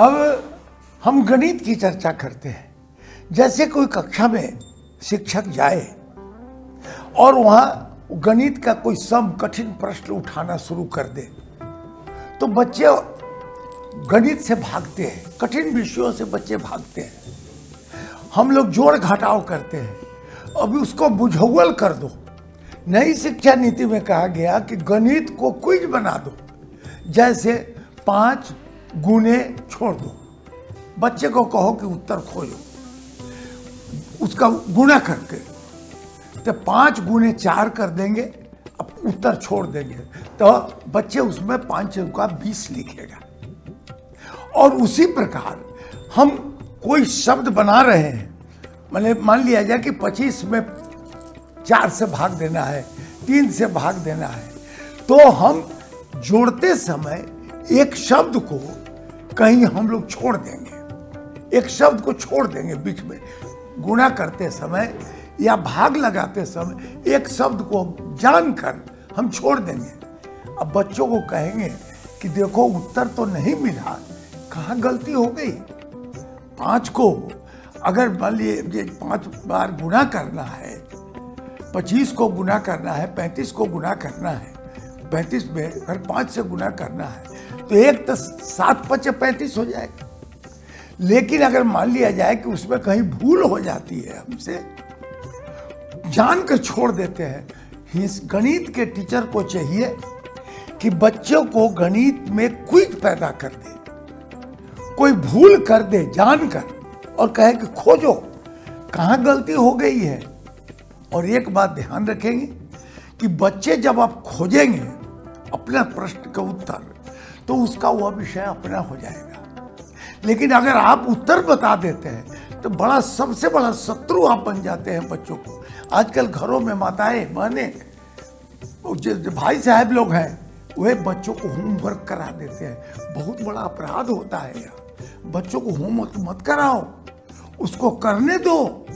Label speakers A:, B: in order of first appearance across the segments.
A: अब हम गणित की चर्चा करते हैं। जैसे कोई कक्षा में शिक्षक जाए और वहाँ गणित का कोई सम कठिन प्रश्न उठाना शुरू कर दे तो बच्चे गणित से भागते हैं, कठिन विषयों से बच्चे भागते हैं। हम लोग जोड़ घटाव करते हैं, अभी उसको बुझौल कर दो। नई शिक्षा नीति में कहा गया कि गणित को क्विज बना दो, जैसे 5 गुने छोड़ दो। बच्चे को कहो कि उत्तर खोजो, उसका गुणा करके तो 5 गुने 4 कर देंगे, अब उत्तर छोड़ देंगे तो बच्चे उसमें 5 का 20 लिखेगा। और उसी प्रकार हम कोई शब्द बना रहे हैं, मान लिया जाए कि 25 में 4 से भाग देना है, 3 से भाग देना है, तो हम जोड़ते समय एक शब्द को कहीं हम लोग छोड़ देंगे, एक शब्द को छोड़ देंगे बीच में। गुणा करते समय या भाग लगाते समय एक शब्द को जानकर हम छोड़ देंगे। अब बच्चों को कहेंगे कि देखो उत्तर तो नहीं मिला, कहाँ गलती हो गई। 5 को अगर मान लीजिए 5 बार गुणा करना है, 25 को गुणा करना है, 35 को गुणा करना है, 35 में अगर 5 से गुणा करना है तो एक तो 7 × 5 = 35 हो जाएगा। लेकिन अगर मान लिया जाए कि उसमें कहीं भूल हो जाती है, हमसे जान कर छोड़ देते हैं। इस गणित के टीचर को चाहिए कि बच्चों को गणित में क्विज पैदा कर दे, कोई भूल कर दे जानकर और कहे कि खोजो कहाँ गलती हो गई है। और एक बात ध्यान रखेंगे कि बच्चे जब आप खोजेंगे अपना प्रश्न का उत्तर तो उसका वह विषय अपना हो जाएगा। लेकिन अगर आप उत्तर बता देते हैं तो सबसे बड़ा शत्रु आप बन जाते हैं बच्चों को। आजकल घरों में माताएं बहनें जो भाई साहब लोग हैं वे बच्चों को होमवर्क करा देते हैं। बहुत बड़ा अपराध होता है यार। बच्चों को होमवर्क मत कराओ, उसको करने दो।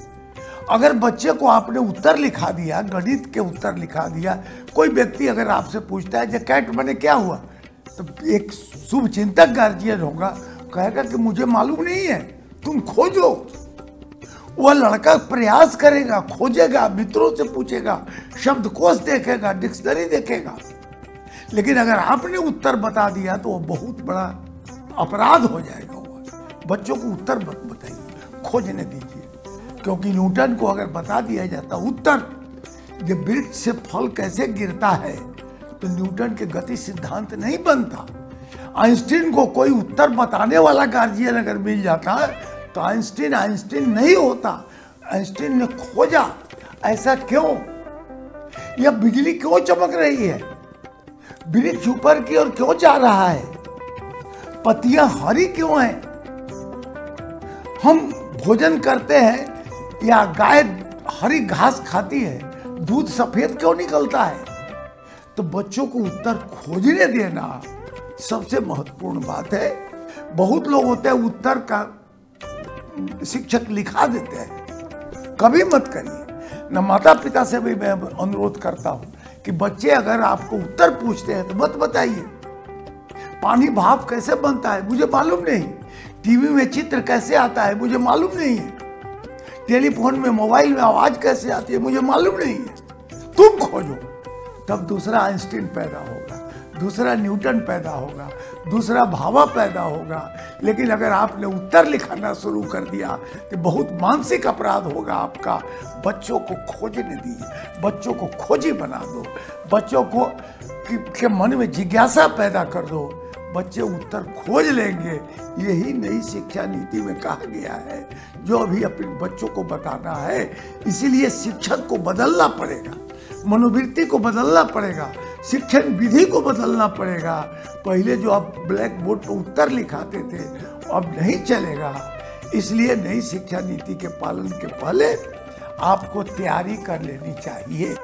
A: अगर बच्चे को आपने उत्तर लिखा दिया, गणित के उत्तर लिखा दिया, कोई व्यक्ति अगर आपसे पूछता है जैकेट मैंने क्या हुआ, तो एक शुभ चिंतक गार्जियन होगा, कहेगा कि मुझे मालूम नहीं है, तुम खोजो। वह लड़का प्रयास करेगा, खोजेगा, मित्रों से पूछेगा, शब्दकोश देखेगा, डिक्शनरी देखेगा। लेकिन अगर आपने उत्तर बता दिया तो वह बहुत बड़ा अपराध हो जाएगा। बच्चों को उत्तर मत बताइए, खोजने दीजिए। क्योंकि न्यूटन को अगर बता दिया जाता उत्तर, ये वृक्ष से फल कैसे गिरता है, तो न्यूटन के गति सिद्धांत नहीं बनता। आइंस्टीन को कोई उत्तर बताने वाला गार्जियन अगर मिल जाता तो आइंस्टीन नहीं होता। आइंस्टीन ने खोजा, ऐसा क्यों, यह बिजली क्यों चमक रही है, वृक्ष ऊपर की ओर क्यों जा रहा है, पत्तियां हरी क्यों हैं, हम भोजन करते हैं या गाय हरी घास खाती है, दूध सफेद क्यों निकलता है। तो बच्चों को उत्तर खोजने देना सबसे महत्वपूर्ण बात है। बहुत लोग होते हैं उत्तर का शिक्षक लिखा देते हैं, कभी मत करिए। न माता पिता से भी मैं अनुरोध करता हूं कि बच्चे अगर आपको उत्तर पूछते हैं तो मत बताइए। पानी भाप कैसे बनता है मुझे मालूम नहीं, टीवी में चित्र कैसे आता है मुझे मालूम नहीं है, टेलीफोन में मोबाइल में आवाज कैसे आती है मुझे मालूम नहीं है। तुम खोजो, तब दूसरा आइंस्टीन पैदा होगा, दूसरा न्यूटन पैदा होगा, दूसरा भाभा पैदा होगा। लेकिन अगर आपने उत्तर लिखाना शुरू कर दिया तो बहुत मानसिक अपराध होगा आपका। बच्चों को खोजने दीजिए, बच्चों को खोजी बना दो, बच्चों को के मन में जिज्ञासा पैदा कर दो, बच्चे उत्तर खोज लेंगे। यही नई शिक्षा नीति में कहा गया है, जो अभी अपने बच्चों को बताना है। इसीलिए शिक्षक को बदलना पड़ेगा, मनोवृत्ति को बदलना पड़ेगा, शिक्षण विधि को बदलना पड़ेगा। पहले जो आप ब्लैक बोर्ड पर उत्तर लिखाते थे अब नहीं चलेगा। इसलिए नई शिक्षा नीति के पालन के पहले आपको तैयारी कर लेनी चाहिए।